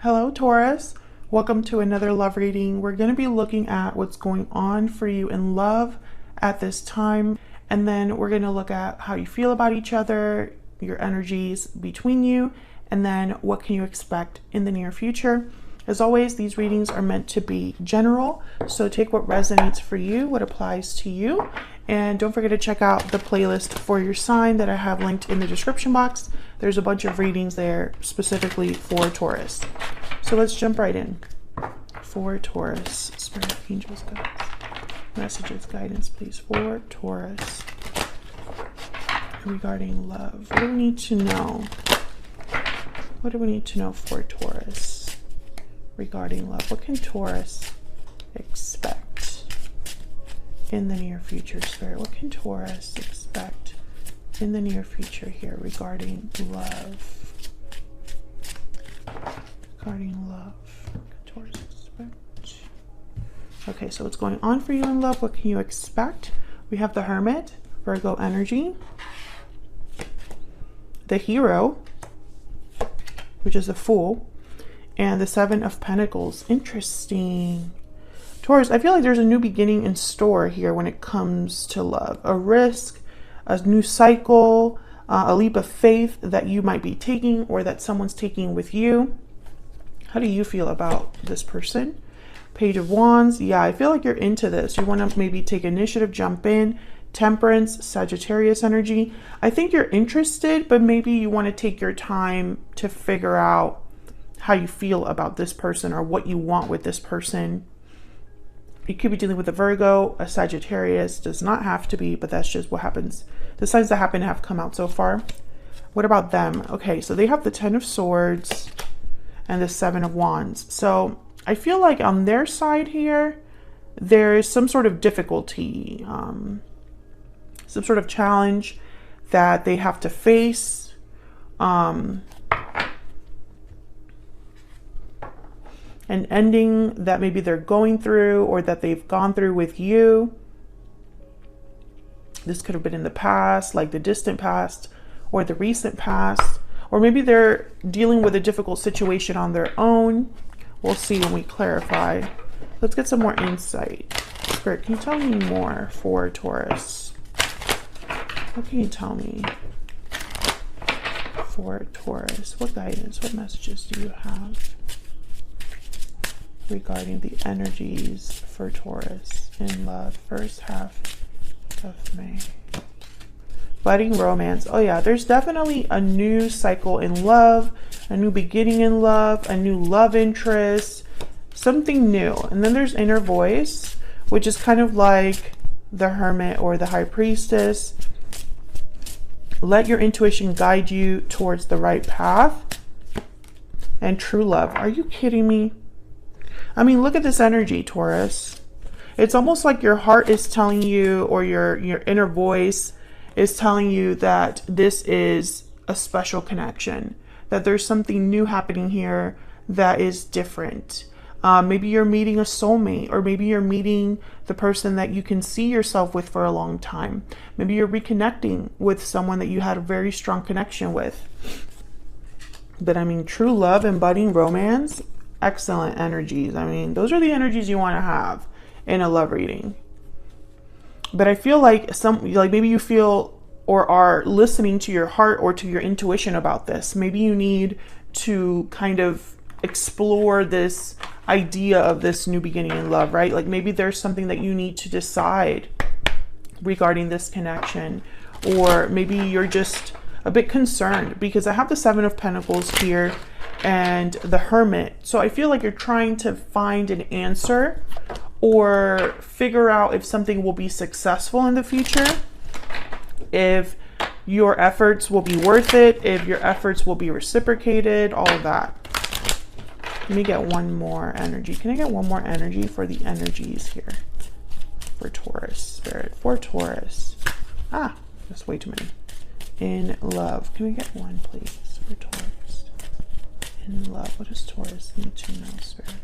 Hello, Taurus. Welcome to another love reading. We're going to be looking at what's going on for you in love at this time. And then we're going to look at how you feel about each other, your energies between you, and then what can you expect in the near future. As always, these readings are meant to be general, so take what resonates for you, what applies to you. And don't forget to check out the playlist for your sign that I have linked in the description box. There's a bunch of readings there specifically for Taurus. So let's jump right in. For Taurus, Spirit, Angels, guides, messages, guidance, please, for Taurus regarding love. What do we need to know? What do we need to know for Taurus regarding love? What can Taurus expect in the near future, Spirit? What can Taurus expect in the near future here regarding love? Regarding love, what can Taurus expect? Okay, so what's going on for you in love? What can you expect? We have the Hermit, Virgo energy, the Hero, which is the Fool, and the Seven of Pentacles. Interesting. Taurus, I feel like there's a new beginning in store here when it comes to love. A risk, a new cycle, a leap of faith that you might be taking or that someone's taking with you. How do you feel about this person? Page of Wands. Yeah, I feel like you're into this. You want to maybe take initiative, jump in. Temperance, Sagittarius energy. I think you're interested, but maybe you want to take your time to figure out how you feel about this person or what you want with this person. You could be dealing with a Virgo, a Sagittarius. Does not have to be, but that's just what happens. The signs that happen have come out so far. What about them? Okay, so they have the Ten of Swords and the Seven of Wands. So I feel like on their side here, there is some sort of difficulty, some sort of challenge that they have to face. An ending that maybe they're going through or that they've gone through with you. This could have been in the past, like the distant past or the recent past. Or maybe they're dealing with a difficult situation on their own. We'll see when we clarify. Let's get some more insight. Spirit, can you tell me more for Taurus? What can you tell me for Taurus? What guidance, what messages do you have regarding the energies for Taurus in love, first half of May? Budding romance. Oh yeah, there's definitely a new cycle in love, a new beginning in love, a new love interest, something new. And then there's inner voice, which is kind of like the Hermit or the High Priestess. Let your intuition guide you towards the right path. And true love. Are you kidding me? I mean, look at this energy, Taurus. It's almost like your heart is telling you, or your inner voice is telling you that this is a special connection, that there's something new happening here that is different. Maybe you're meeting a soulmate, or maybe you're meeting the person that you can see yourself with for a long time. Maybe you're reconnecting with someone that you had a very strong connection with. But I mean, true love and budding romance, excellent energies. I mean, those are the energies you want to have in a love reading. But I feel like maybe you feel or are listening to your heart or to your intuition about this. Maybe you need to kind of explore this idea of this new beginning in love, right? Like maybe there's something that you need to decide regarding this connection, or maybe you're just a bit concerned because I have the Seven of Pentacles here and the Hermit. So I feel like you're trying to find an answer or figure out if something will be successful in the future, if your efforts will be worth it, if your efforts will be reciprocated, all of that. Let me get one more energy. Can I get one more energy for the energies here for Taurus, Spirit? For Taurus. Ah, that's way too many. In love. Can we get one, please, for Taurus? In love. What does Taurus need to know, Spirit?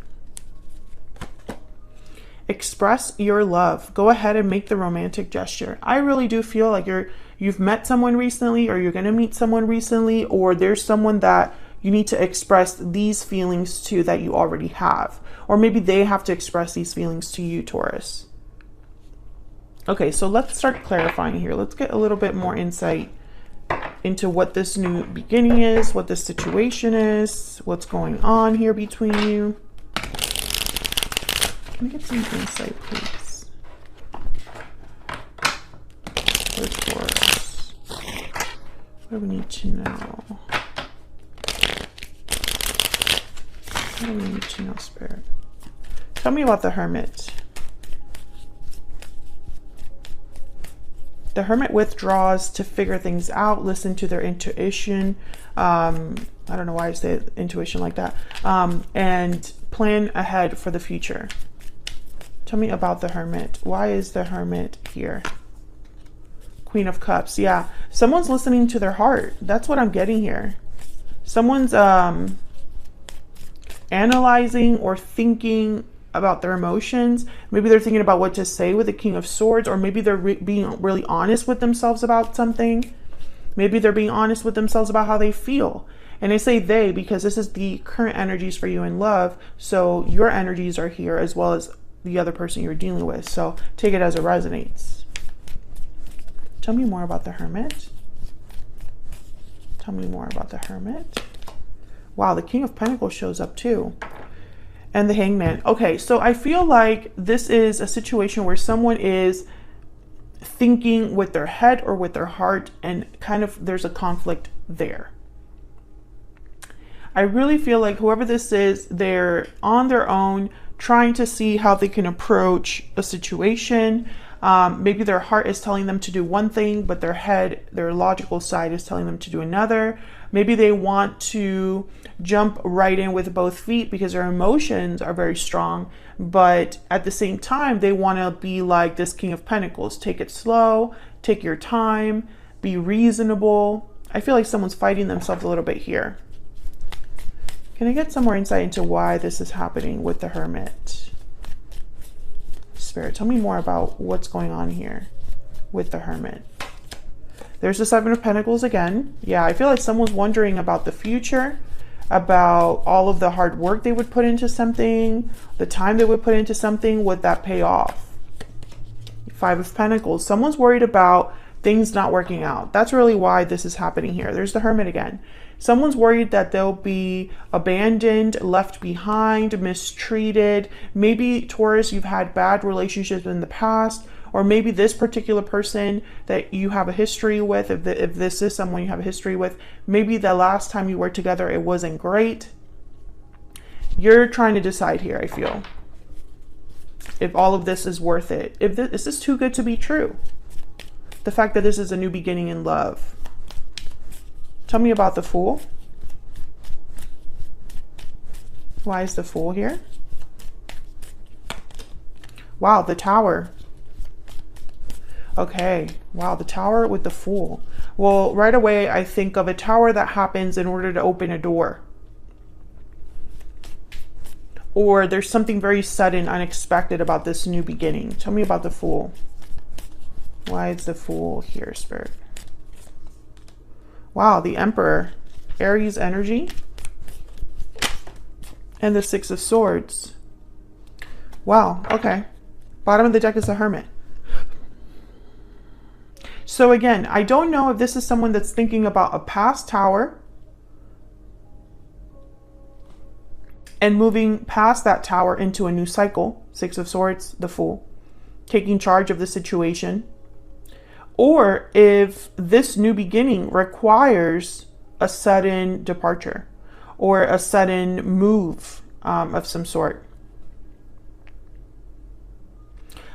Express your love. Go ahead and make the romantic gesture. I really do feel like you've met someone recently, or you're going to meet someone recently, or there's someone that you need to express these feelings to that you already have. Or maybe they have to express these feelings to you, Taurus. Okay, so let's start clarifying here. Let's get a little bit more insight into what this new beginning is, what this situation is, what's going on here between you. Can I get some insight, please? For Taurus. What do we need to know? What do we need to know, Spirit? Tell me about the Hermit. The Hermit withdraws to figure things out, listen to their intuition. I don't know why I say intuition like that. And plan ahead for the future. Tell me about the Hermit. Why is the Hermit here? Queen of Cups. Yeah, someone's listening to their heart. That's what I'm getting here. Someone's analyzing or thinking about their emotions. Maybe they're thinking about what to say with the King of Swords, or maybe they're being really honest with themselves about something. Maybe they're being honest with themselves about how they feel. And I say they because this is the current energies for you in love. So your energies are here as well as the other person you're dealing with. So take it as it resonates. Tell me more about the Hermit. Tell me more about the Hermit. Wow, the King of Pentacles shows up too. And the Hangman. Okay, so I feel like this is a situation where someone is thinking with their head or with their heart, and kind of there's a conflict there. I really feel like whoever this is, they're on their own trying to see how they can approach a situation. Maybe their heart is telling them to do one thing, but their head, their logical side is telling them to do another. Maybe they want to jump right in with both feet because their emotions are very strong, but at the same time, they want to be like this King of Pentacles. Take it slow, take your time, be reasonable. I feel like someone's fighting themselves a little bit here. Can I get some more insight into why this is happening with the Hermit? Spirit, tell me more about what's going on here with the Hermit. There's the Seven of Pentacles again. Yeah, I feel like someone's wondering about the future, about all of the hard work they would put into something, the time they would put into something, would that pay off? Five of Pentacles. Someone's worried about things not working out. That's really why this is happening here. There's the Hermit again. Someone's worried that they'll be abandoned, left behind, mistreated. Maybe, Taurus, you've had bad relationships in the past, or maybe this particular person that you have a history with, if this is someone you have a history with, maybe the last time you were together, it wasn't great. You're trying to decide here, I feel, if all of this is worth it. If this is too good to be true. The fact that this is a new beginning in love. Tell me about the Fool. Why is the Fool here? Wow, the Tower. Okay, wow, the Tower with the Fool. Well, right away, I think of a tower that happens in order to open a door. Or there's something very sudden, unexpected about this new beginning. Tell me about the Fool. Why is the Fool here, Spirit? Wow, the Emperor. Aries energy. And the Six of Swords. Wow, okay. Bottom of the deck is the Hermit. So again, I don't know if this is someone that's thinking about a past tower and moving past that tower into a new cycle. Six of Swords, the Fool. Taking charge of the situation. Or if this new beginning requires a sudden departure or a sudden move of some sort.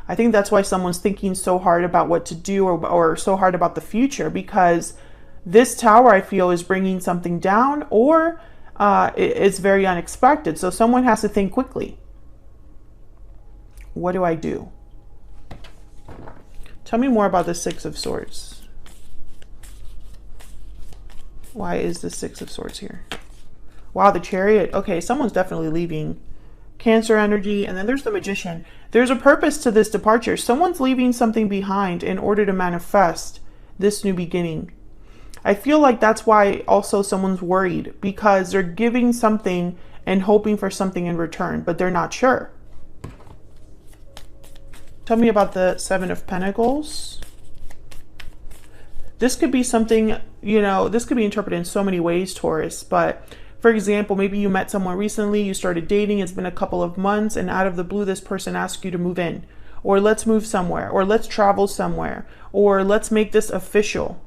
I think that's why someone's thinking so hard about what to do, or so hard about the future, because this tower, I feel, is bringing something down, or it's very unexpected. So someone has to think quickly. What do I do? Tell me more about the Six of Swords. Why is the Six of Swords here? Wow, the Chariot. Okay, someone's definitely leaving. Cancer energy, and then there's the Magician. There's a purpose to this departure. Someone's leaving something behind in order to manifest this new beginning. I feel like that's why also someone's worried, because they're giving something and hoping for something in return, but they're not sure. Tell me about the Seven of Pentacles. This could be something, you know, this could be interpreted in so many ways, Taurus. But for example, maybe you met someone recently, you started dating, it's been a couple of months, and out of the blue, this person asks you to move in, or let's move somewhere, or let's travel somewhere, or let's make this official.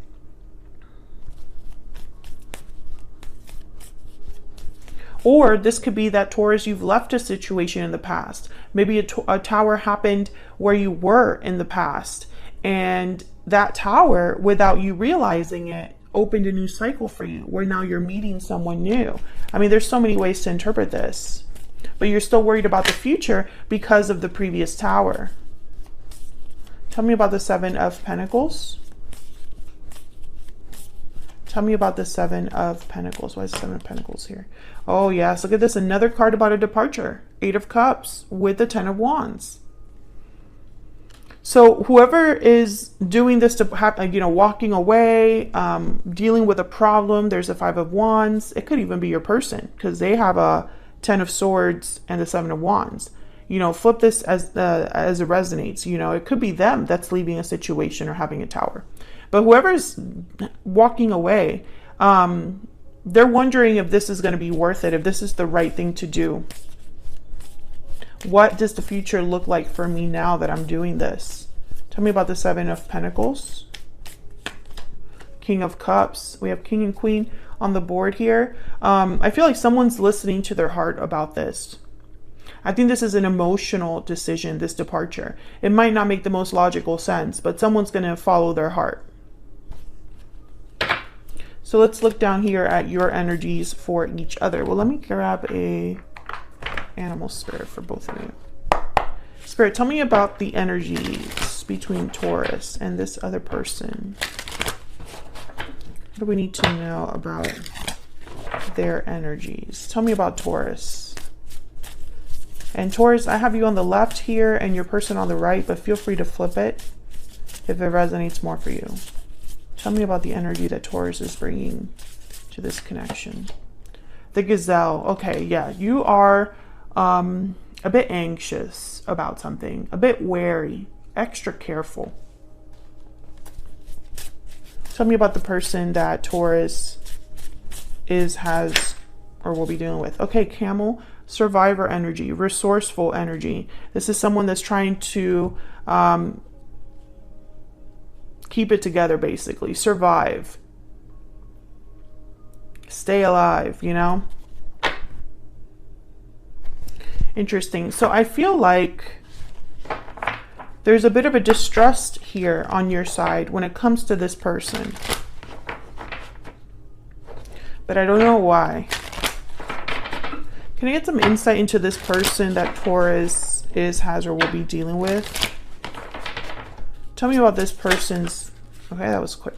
Or this could be that, Taurus, you've left a situation in the past. Maybe a tower happened where you were in the past, and that tower, without you realizing it, opened a new cycle for you, where now you're meeting someone new. I mean, there's so many ways to interpret this, but you're still worried about the future because of the previous tower. Tell me about the Seven of Pentacles. Tell me about the Seven of Pentacles. Why is the Seven of Pentacles here? Oh yes, look at this. Another card about a departure. Eight of Cups with the Ten of Wands. So whoever is doing this to have, you know, walking away, dealing with a problem, there's a Five of Wands. It could even be your person, because they have a Ten of Swords and the Seven of Wands. You know, flip this as it resonates. You know, it could be them that's leaving a situation or having a tower. But whoever's walking away, they're wondering if this is going to be worth it, if this is the right thing to do. What does the future look like for me now that I'm doing this? Tell me about the Seven of Pentacles. King of Cups. We have King and Queen on the board here. I feel like someone's listening to their heart about this. I think this is an emotional decision, this departure. It might not make the most logical sense, but someone's going to follow their heart. So let's look down here at your energies for each other. Well, let me grab a animal spirit for both of you. Spirit, tell me about the energies between Taurus and this other person. What do we need to know about their energies? Tell me about Taurus. And Taurus, I have you on the left here and your person on the right, but feel free to flip it if it resonates more for you. Tell me about the energy that Taurus is bringing to this connection. The Gazelle. Okay, yeah, you are a bit anxious about something, a bit wary, extra careful. Tell me about the person that Taurus has, or will be dealing with. Okay, Camel. Survivor energy, resourceful energy. This is someone that's trying to keep it together, basically. Survive. Stay alive, you know? Interesting. So I feel like there's a bit of a distrust here on your side when it comes to this person. But I don't know why. Can I get some insight into this person that Taurus has, or will be dealing with? Tell me about this person's... Okay, that was quick.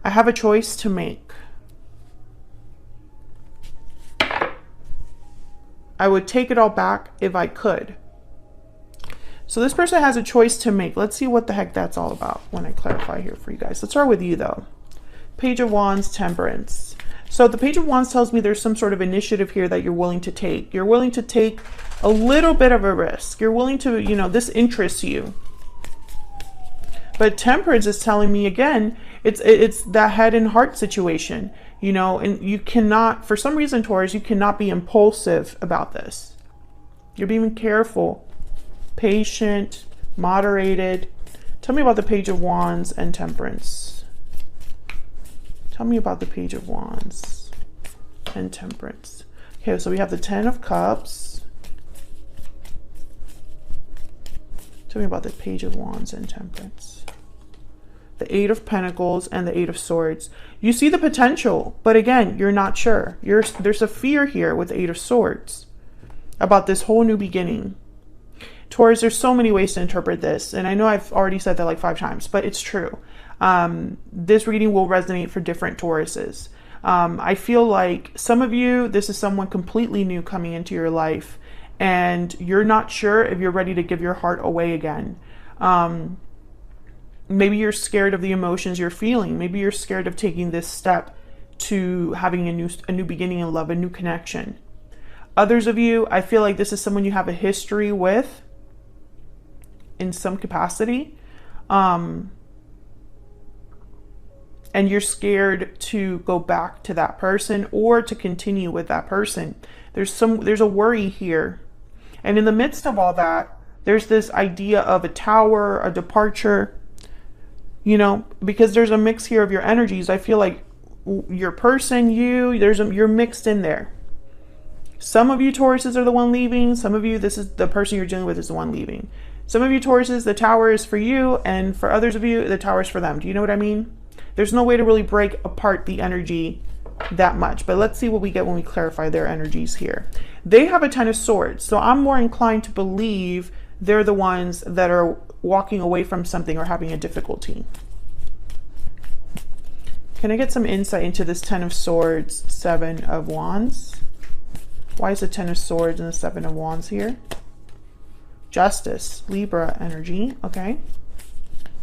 I have a choice to make. I would take it all back if I could. So this person has a choice to make. Let's see what the heck that's all about when I clarify here for you guys. Let's start with you though. Page of Wands, Temperance. So the Page of Wands tells me there's some sort of initiative here that you're willing to take. You're willing to take a little bit of a risk. You're willing to, you know, this interests you. But Temperance is telling me again, it's that head and heart situation, you know, and you cannot, for some reason, Taurus, you cannot be impulsive about this. You're being careful, patient, moderated. Tell me about the Page of Wands and Temperance. Tell me about the Page of Wands and Temperance. Okay, so we have the Ten of Cups. Tell me about the Page of Wands and Temperance. The Eight of Pentacles and the Eight of Swords. You see the potential, but again, you're not sure. There's a fear here with the Eight of Swords about this whole new beginning. Taurus, there's so many ways to interpret this, and I know I've already said that like 5 times, but it's true. This reading will resonate for different Tauruses. I feel like some of you, this is someone completely new coming into your life, and you're not sure if you're ready to give your heart away again. maybe you're scared of the emotions you're feeling. Maybe you're scared of taking this step to having a new beginning in love, a new connection. Others of you, I feel like this is someone you have a history with in some capacity. And you're scared to go back to that person or to continue with that person. There's a worry here. And in the midst of all that, there's this idea of a tower, a departure, you know, because there's a mix here of your energies. I feel like your person, you're mixed in there. Some of you Tauruses are the one leaving. Some of you, this is the person you're dealing with is the one leaving. Some of you Tauruses, the tower is for you, and for others of you, the tower is for them. Do you know what I mean? There's no way to really break apart the energy that much, but let's see what we get when we clarify their energies here. They have a Ten of Swords, so I'm more inclined to believe they're the ones that are walking away from something or having a difficulty. Can I get some insight into this Ten of Swords, Seven of Wands? Why is the Ten of Swords and the Seven of Wands here? Justice, Libra energy, okay.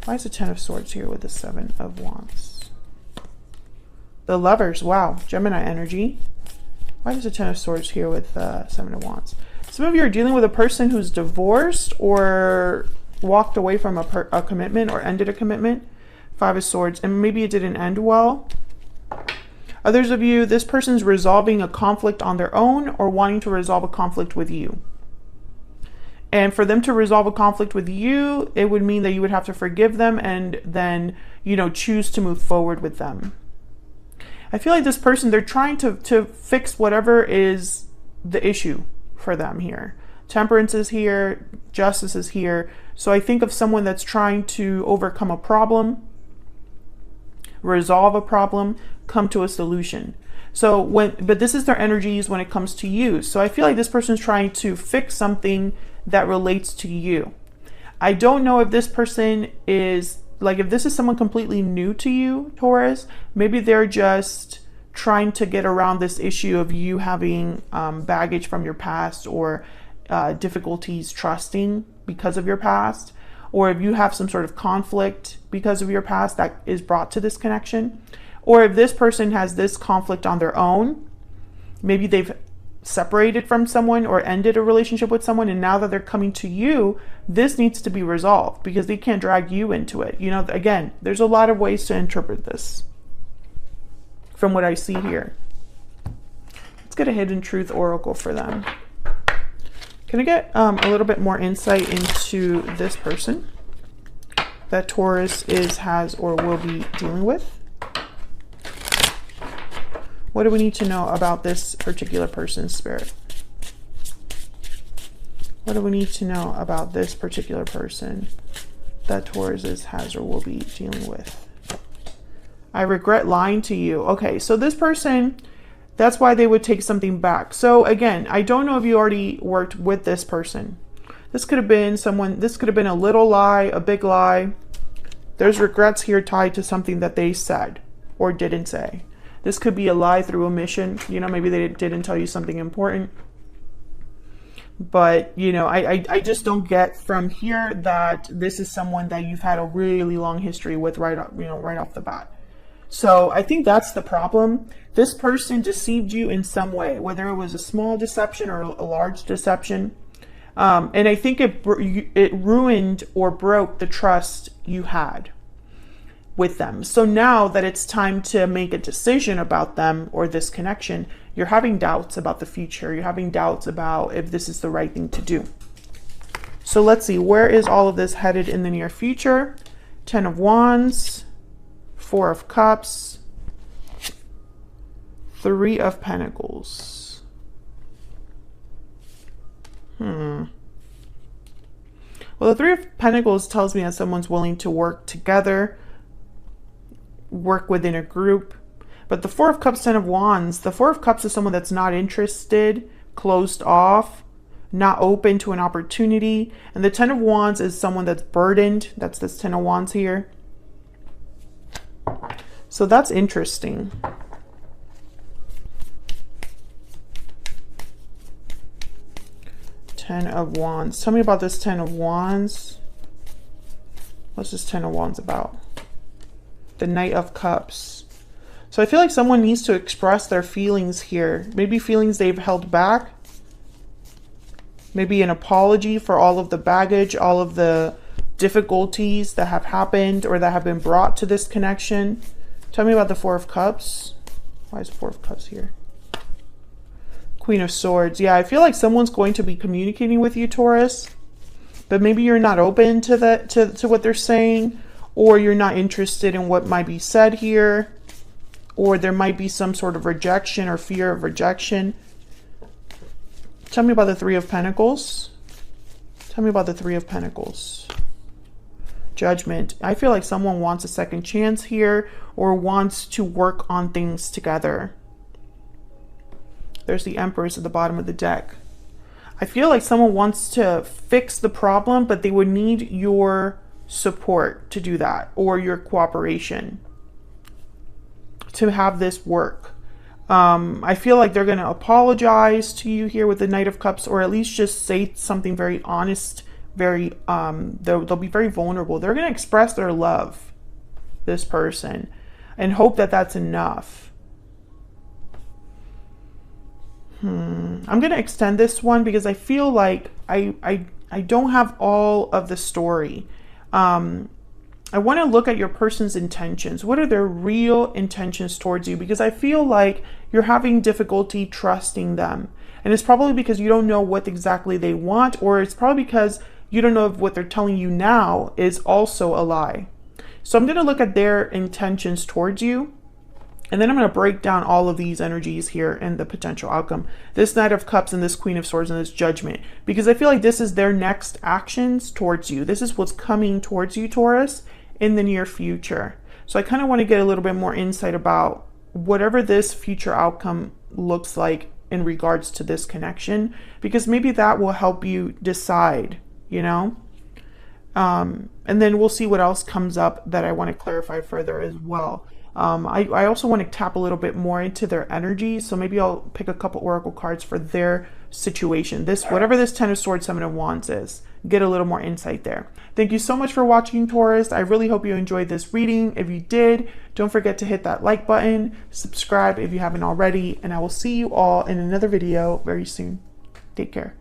Why is the Ten of Swords here with the Seven of Wands? The Lovers, wow, Gemini energy. Why is the Ten of Swords here with the Seven of Wands? Some of you are dealing with a person who's divorced or walked away from a commitment or ended a commitment. Five of Swords, and maybe it didn't end well. Others of you, this person's resolving a conflict on their own or wanting to resolve a conflict with you. And for them to resolve a conflict with you, it would mean that you would have to forgive them and then, you know, choose to move forward with them. I feel like this person, they're trying to fix whatever is the issue for them here. Temperance is here, Justice is here. So I think of someone that's trying to overcome a problem, resolve a problem, come to a solution. But this is their energies when it comes to you. So I feel like this person's trying to fix something that relates to you. I don't know if this person is, like, if this is someone completely new to you, Taurus, maybe they're just trying to get around this issue of you having baggage from your past or difficulties trusting because of your past, or if you have some sort of conflict because of your past that is brought to this connection, or if this person has this conflict on their own, maybe they've separated from someone or ended a relationship with someone, and now that they're coming to you, this needs to be resolved because they can't drag you into it. You know, again, there's a lot of ways to interpret this from what I see here. Let's get a hidden truth oracle for them. Can I get a little bit more insight into this person that Taurus has, or will be dealing with? What do we need to know about this particular person's spirit? What do we need to know about this particular person that Taurus has or will be dealing with? I regret lying to you. Okay, so this person, that's why they would take something back. So again, I don't know if you already worked with this person. This could have been someone, this could have been a little lie, a big lie. There's regrets here tied to something that they said or didn't say. This could be a lie through omission. You know, maybe they didn't tell you something important. But, you know, I just don't get from here that this is someone that you've had a really long history with right off the bat. So I think that's the problem. This person deceived you in some way, whether it was a small deception or a large deception. And I think it ruined or broke the trust you had with them. So now that it's time to make a decision about them or this connection, you're having doubts about the future. You're having doubts about if this is the right thing to do. So let's see, where is all of this headed in the near future? Ten of Wands, Four of Cups, Three of Pentacles. Well, the Three of Pentacles tells me that someone's willing to work together, work within a group. But the Four of Cups, Ten of Wands, the Four of Cups is someone that's not interested, closed off, not open to an opportunity. And the Ten of Wands is someone that's burdened. That's this Ten of Wands here. So that's interesting. Ten of Wands. Tell me about this Ten of Wands. What's this Ten of Wands about? The Knight of Cups. So I feel like someone needs to express their feelings here. Maybe feelings they've held back. Maybe an apology for all of the baggage, all of the difficulties that have happened or that have been brought to this connection. Tell me about the Four of Cups. Why is Four of Cups here? Queen of Swords. Yeah, I feel like someone's going to be communicating with you, Taurus, but maybe you're not open to that, to what they're saying, or you're not interested in what might be said here, or there might be some sort of rejection or fear of rejection. Tell me about the Three of Pentacles. Tell me about the Three of Pentacles. Judgment. I feel like someone wants a second chance here or wants to work on things together. There's the Empress at the bottom of the deck. I feel like someone wants to fix the problem, but they would need your support to do that, or your cooperation to have this work. I feel like they're going to apologize to you here with the Knight of Cups, or at least just say something very honest, very, they'll be very vulnerable. They're going to express their love, this person, and hope that that's enough. I'm going to extend this one because I feel like I don't have all of the story. I want to look at your person's intentions. What are their real intentions towards you? Because I feel like you're having difficulty trusting them. And it's probably because you don't know what exactly they want, or it's probably because you don't know if what they're telling you now is also a lie. So I'm going to look at their intentions towards you. And then I'm going to break down all of these energies here and the potential outcome. This Knight of Cups and this Queen of Swords and this Judgment. Because I feel like this is their next actions towards you. This is what's coming towards you, Taurus, in the near future. So I kind of want to get a little bit more insight about whatever this future outcome looks like in regards to this connection. Because maybe that will help you decide, you know? And then we'll see what else comes up that I want to clarify further as well. I also want to tap a little bit more into their energy. So maybe I'll pick a couple oracle cards for their situation. Whatever this Ten of Swords, Seven of Wands is, get a little more insight there. Thank you so much for watching, Taurus. I really hope you enjoyed this reading. If you did, don't forget to hit that like button, subscribe if you haven't already, and I will see you all in another video very soon. Take care.